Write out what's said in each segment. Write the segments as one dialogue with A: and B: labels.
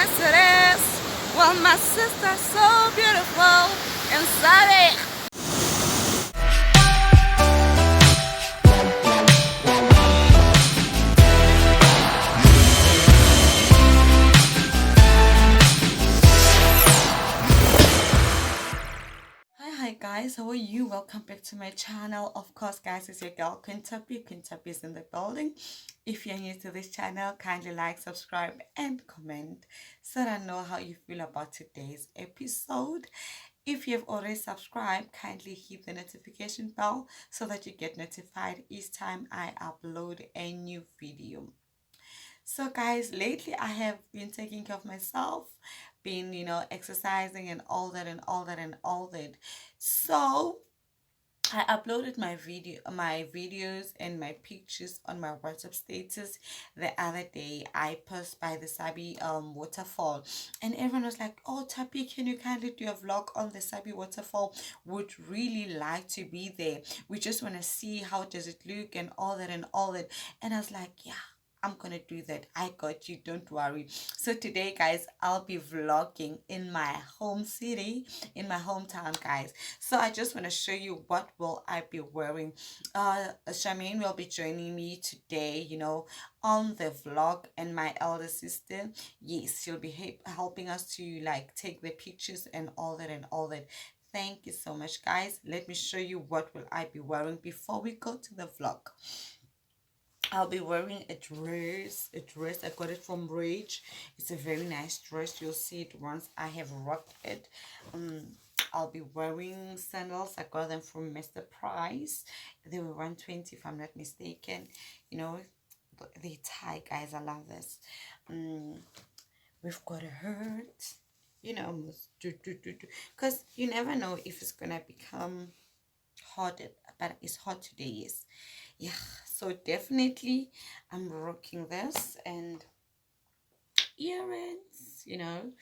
A: yes it is. Well, my sister's so beautiful and Sabie. Hi guys, how are you? Welcome back to my channel. Of course guys, it's your girl Thapie. Thapie is in the building. If you're new to this channel, kindly like, subscribe and comment so that I know how you feel about today's episode. If you've already subscribed, kindly hit the notification bell so that you get notified each time I upload a new video. So guys, lately I have been taking care of myself, been, exercising and all that and all that and all that. So I uploaded my videos and my pictures on my WhatsApp status the other day. I passed by the Sabie waterfall, and everyone was like, "Oh, Thapie, can you kindly do a vlog on the Sabie waterfall? Would really like to be there. We just want to see how does it look and all that and all that." And I was like, "Yeah, I'm gonna do that. I got you, don't worry." So today guys, I'll be vlogging in my home city, in my hometown guys. So I just want to show you what will I be wearing. Charmaine will be joining me today, on the vlog, and my elder sister, yes, she'll be helping us to like take the pictures and all that and all that. Thank you so much guys. Let me show you what will I be wearing before we go to the vlog. I'll be wearing a dress. I got it from Rage. It's a very nice dress. You'll see it once I have rocked it. I'll be wearing sandals. I got them from Mr. Price. They were 120 if I'm not mistaken. They tie guys. I love this. We've got a hurt. Because you never know if it's gonna become hot, but it's hot today. Yes, yeah. So definitely I'm rocking this and earrings, and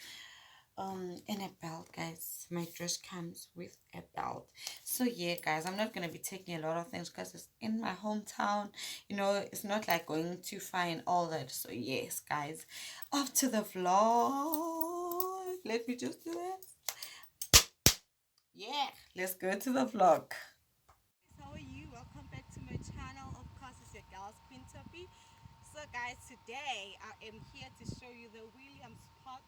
A: a belt guys. My dress comes with a belt. So yeah guys, I'm not gonna be taking a lot of things because it's in my hometown. It's not like going too far and all that. So yes guys, off to the vlog. Let me just do this. Yeah, let's go to the vlog. How are you? Welcome back to my channel. Of course, it's your girl's Queen Thapie. So guys, today I am here to show you the Williams Park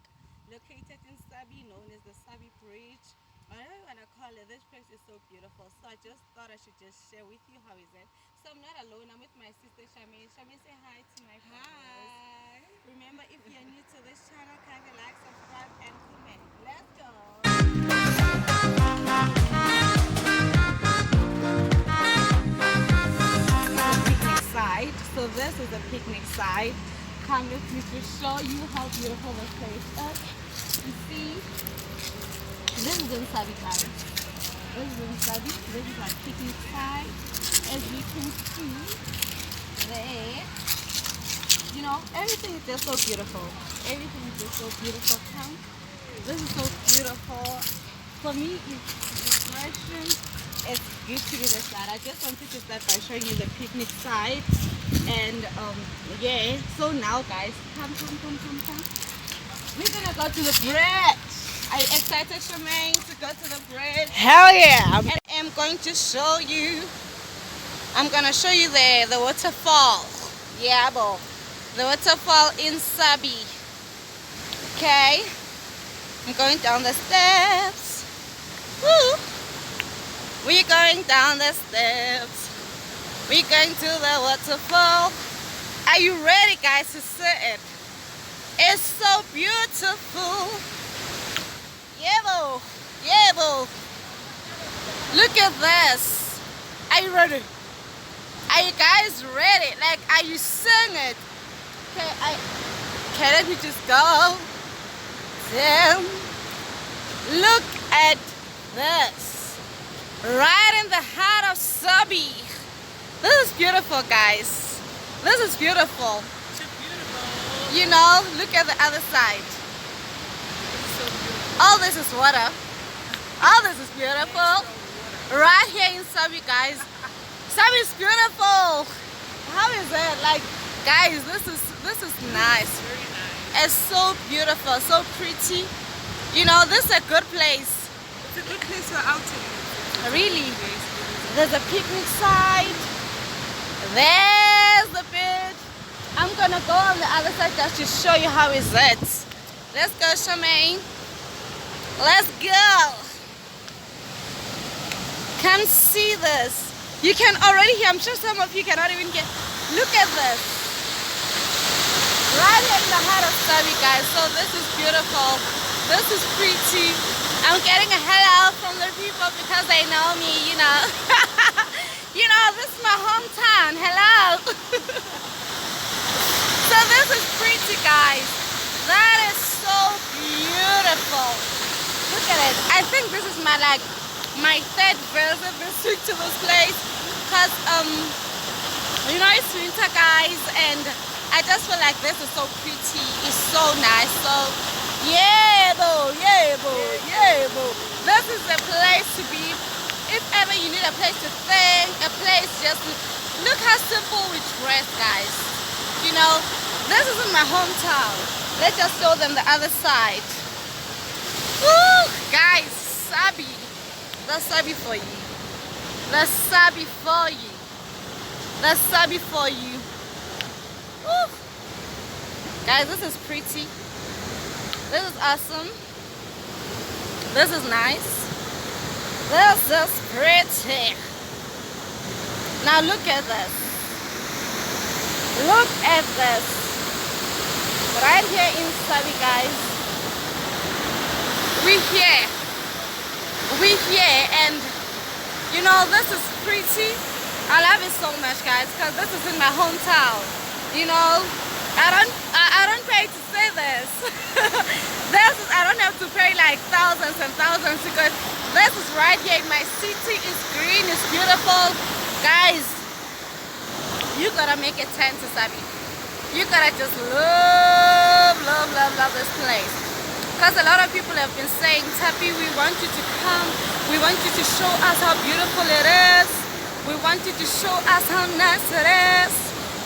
A: located in Sabie, known as the Sabie Bridge. Whatever you want to call it, this place is so beautiful. So I just thought I should just share with you how is it. So I'm not alone, I'm with my sister Charmaine. Charmaine, say hi to my followers. Hi. Remember, if you're new to this channel, kindly like, subscribe and comment. Let's go. So this is the picnic side. Come with me to show you how beautiful this place is. You see, this is in Sabie guys. This is in Sabie. This is our picnic side. As you can see there, everything is just so beautiful. Everything is just so beautiful. Come. This is so beautiful. For me, it's refreshing. It's good to be this side. I just wanted to start by showing you the picnic side. And yeah, so now guys, come. We're gonna go to the bridge. Are you excited, Charmaine, to go to the bridge?
B: Hell yeah!
A: And I'm going to show you. I'm gonna show you the waterfall. Yeah, bo. The waterfall in Sabie. Okay. I'm going down the steps. Woo! We're going down the steps. We're going to the waterfall. Are you ready guys to see it? It's so beautiful. Yeah, bo. Look at this. Are you ready? Are you guys ready? Like, are you seeing it? Okay, let me just go. Damn. Look at this. Right in the heart of Sabie. This is beautiful, guys. This is beautiful.
B: So beautiful.
A: Look at the other side.
B: This is so beautiful.
A: All this is water. All this is beautiful. Right here in Sabie, guys. Sabie is beautiful. How is it? Like, guys, this is nice.
B: Very nice.
C: It's so beautiful, so pretty. You know, this is a good place.
B: It's a good place for outing.
C: Really?
B: Yes,
C: There's a picnic site. There's the beach. I'm gonna go on the other side just to show you how is it. Let's go, Charmaine. Let's go. Come see this. You can already hear, I'm sure some of you cannot even get, look at this. Right in the heart of Sabie, guys. So this is beautiful. This is pretty. I'm getting a hello from the people because they know me, you know. You know, this is my hometown. Hello. So this is pretty, guys. That is so beautiful. Look at it. I think this is my third visit this week to this place because you know, it's winter, guys, and I just feel like this is so pretty. It's so nice. So yeah, boo, yeah, boo, yeah, boo. This is the place to be. If ever you need a place to think, a place just to look how simple we dress, guys. You know, this isn't my hometown. Let's just show them the other side. Woo, guys, Sabie. That's Sabie for you. That's Sabie for you. That's Sabie for you. Woo. Guys, this is pretty. This is awesome. This is nice. This is pretty. Now look at this. Look at this. Right here in Sabie, guys. We're here and you know, this is pretty. I love it so much, guys, because this is in my hometown. You know, I don't pay to say this. I don't have to pay like thousands and thousands because this is right here in my city. It's green, it's beautiful. Guys, you gotta make a tent to Sabie. You gotta just love this place. Because a lot of people have been saying, Thapie, we want you to come. We want you to show us how beautiful it is. We want you to show us how nice it is.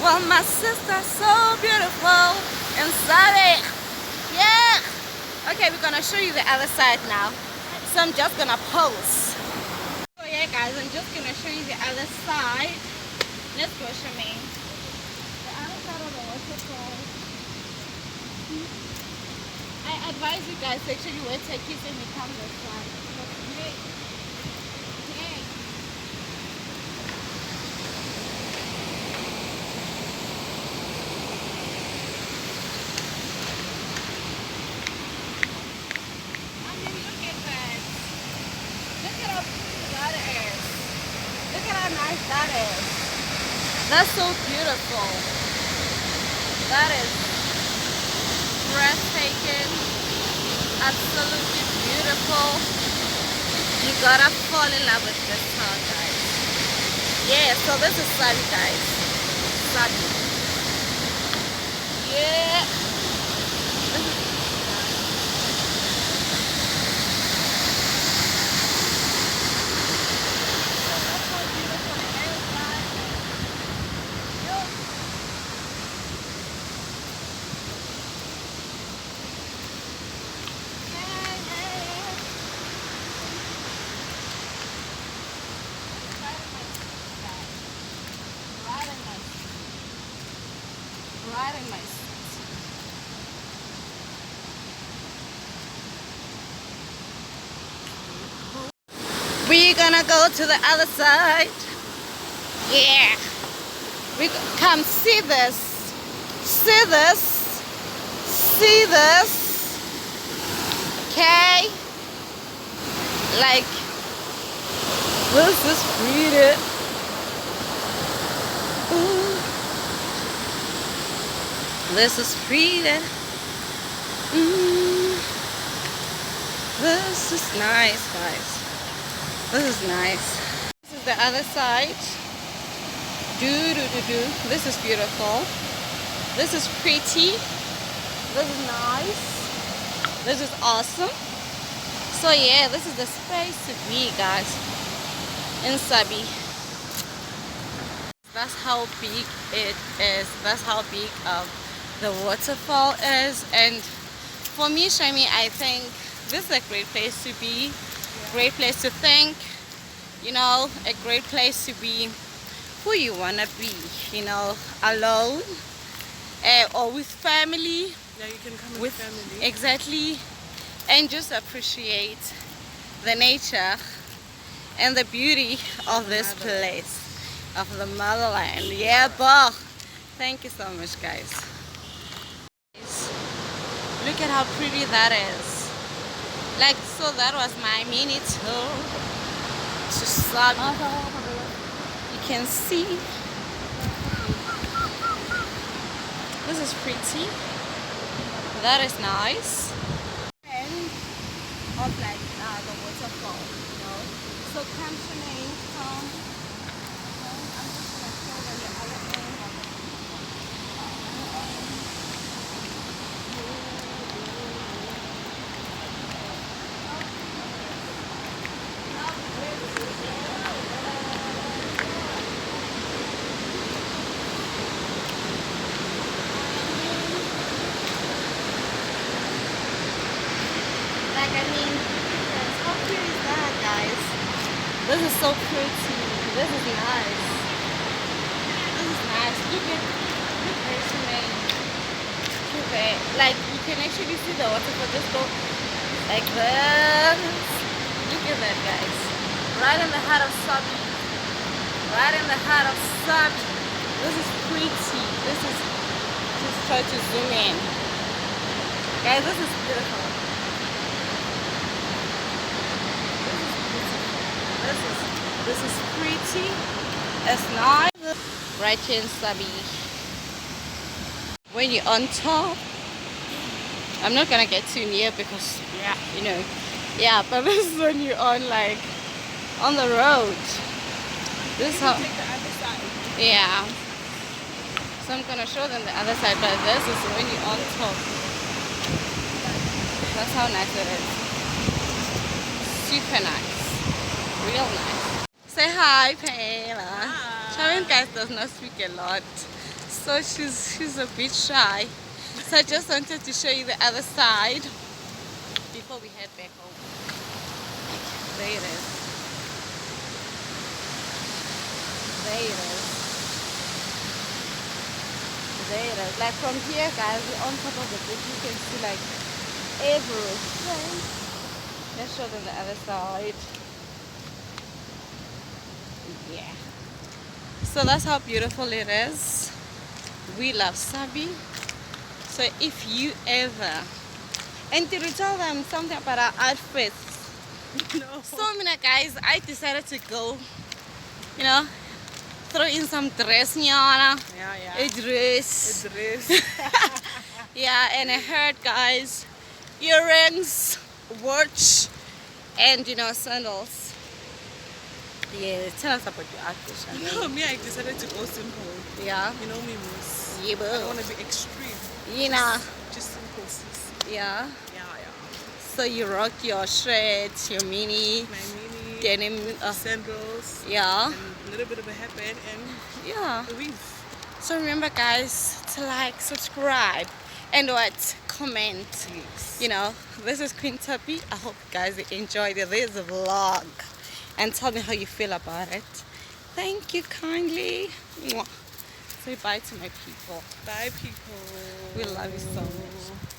C: Well, my sister's so beautiful and Sabie. Yeah. Okay, we're gonna show you the other side now. So I'm just gonna pose. So yeah, guys, I'm just gonna show you the other side. Let's go, Charmaine. The other side of the waterfall. I advise you guys to actually wear turkeys when you come this side. Hey. Hey. I mean, look at that. Look at how pretty that is. Look at how nice that is. That's so beautiful. That is breathtaking, absolutely beautiful. You gotta fall in love with this town, guys. Yeah, so this is Sabie, guys. Sabie. Yeah. This is right in my seat. We're gonna go to the other side. Yeah. Come see this. See this. See this. Okay. Like, this is pretty. Ooh. This is pretty. This is nice, guys. This is nice. This is the other side. This is beautiful. This is pretty. This is nice. This is awesome. So yeah, this is the space to be, guys, in Sabie. That's how big it is. That's how big the waterfall is. And for me, Shami, I think this is a great place to be, great place to think, you know, a great place to be who you want to be, you know, alone or with family.
B: Yeah, you can come
C: With
B: family.
C: exactly, and just appreciate the nature and the beauty of this place, of the motherland. Yeah, but thank you so much, guys. Look at how pretty that is. Like, so that was my mini tour to Sabie. You can see this is pretty. That is nice. And of like the waterfall, you know. So come to me, come. I'm just gonna show them the other end of it. Like, I mean, how pretty is that, guys? This is so pretty. This is nice. This is nice. Look at me. Look at, like, you can actually see the waterfall just go like this. Look at that, guys. Right in the heart of Sabie. Right in the heart of Sabie. This is pretty. This is, just try to zoom in. Guys, this is beautiful. This is pretty. It's nice. Right here in Sabie. When you're on top, I'm not gonna get too near because, yeah, you know, yeah. But this is when you're on like on the road. This is how.
B: Take the other side.
C: Yeah. So I'm gonna show them the other side, but this is when you're on top. That's how nice it is. Super nice. Real nice. Say hi, Pamela.
B: Hi.
C: Sharon, guys, does not speak a lot, so she's a bit shy. So I just wanted to show you the other side before we head back home. There it is. There it is. There it is. Like from here, guys, we're on top of the bridge. You can see like everything. Let's show them the other side. Yeah. So that's how beautiful it is. We love Sabie. So if you ever, and did we tell them something about our outfits?
B: No.
C: So many guys, I decided to go, you know, throw in some dress, nyana,
B: Yeah.
C: a dress.
B: A dress.
C: Yeah, and a hat, guys, earrings, watch, and you know, sandals. Yeah, tell us about your outfit, Shani.
B: No, me, I decided to go simple.
C: Yeah.
B: You know me, Moose.
C: Yeah,
B: I don't
C: boo.
B: want to be extreme.
C: You know.
B: Just simple, sis.
C: Yeah.
B: Yeah.
C: So you rock your shirts, your mini,
B: My mini,
C: denim.
B: sandals,
C: Yeah.
B: and a little bit of a hairband and
C: Yeah.
B: a weave.
C: So remember, guys, to like, subscribe, and what? Comment.
B: Yes.
C: You know, this is Queen Thapie. I hope you guys enjoyed this vlog. And tell me how you feel about it. Thank you kindly. Mwah. Say bye to my people.
B: Bye, people.
C: We love you so much.